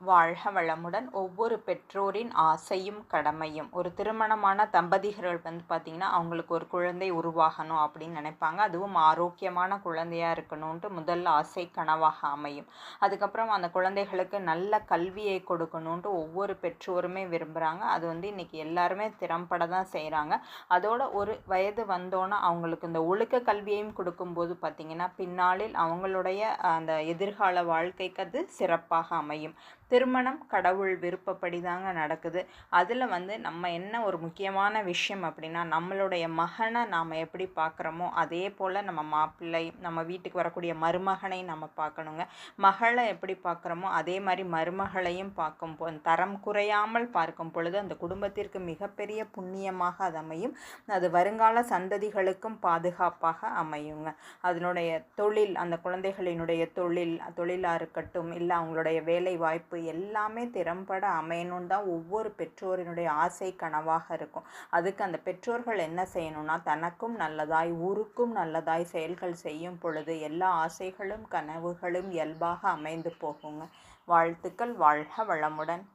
வாழ்க வளமுடன். ஒவ்வொரு பெற்றோரின் ஆசையும் கடமையும். ஒரு திருமணமான தம்பதியர்கள் பார்த்திங்கன்னா அவங்களுக்கு ஒரு குழந்தை உருவாகணும் அப்படின்னு நினைப்பாங்க. அதுவும் ஆரோக்கியமான குழந்தையாக இருக்கணுன்ட்டு முதல் ஆசை கனவாக அமையும். அதுக்கப்புறம் அந்த குழந்தைகளுக்கு நல்ல கல்வியை கொடுக்கணுன்ட்டு ஒவ்வொரு பெற்றோருமே விரும்புகிறாங்க. அது இன்றைக்கி எல்லாருமே திறம்பட தான் செய்கிறாங்க. அதோட ஒரு வயது வந்தோன்னா அவங்களுக்கு இந்த ஒழுக்க கல்வியையும் கொடுக்கும்போது பார்த்திங்கன்னா பின்னாளில் அவங்களுடைய அந்த எதிர்கால வாழ்க்கைக்கு அது சிறப்பாக அமையும். திருமணம் கடவுள் விருப்பப்படி தாங்க நடக்குது. அதில் நம்ம என்ன ஒரு முக்கியமான விஷயம் அப்படின்னா, நம்மளுடைய மகனை நாம் எப்படி பார்க்குறோமோ அதே போல் நம்ம மாப்பிள்ளை, நம்ம வீட்டுக்கு வரக்கூடிய மருமகனை நம்ம பார்க்கணுங்க. மகளை எப்படி பார்க்குறோமோ அதே மாதிரி மருமகளையும் தரம் குறையாமல் பார்க்கும் பொழுது அந்த குடும்பத்திற்கு மிகப்பெரிய புண்ணியமாக அது அமையும். அது வருங்கால சந்ததிகளுக்கும் பாதுகாப்பாக அமையுங்க. அதனுடைய தொழில், அந்த குழந்தைகளினுடைய தொழிலாக இருக்கட்டும், இல்லை அவங்களுடைய வேலை வாய்ப்பு எல்லாமே திறம்பட அமையணுன்னு தான் ஒவ்வொரு பெற்றோரினுடைய ஆசை கனவாக இருக்கும். அதுக்கு அந்த பெற்றோர்கள் என்ன செய்யணும்னா, தனக்கும் நல்லதாய் ஊருக்கும் நல்லதாய் செயல்கள் செய்யும் பொழுது எல்லா ஆசைகளும் கனவுகளும் இயல்பாக அமைந்து போகுங்க. வாழ்த்துக்கள். வாழ்க வளமுடன்.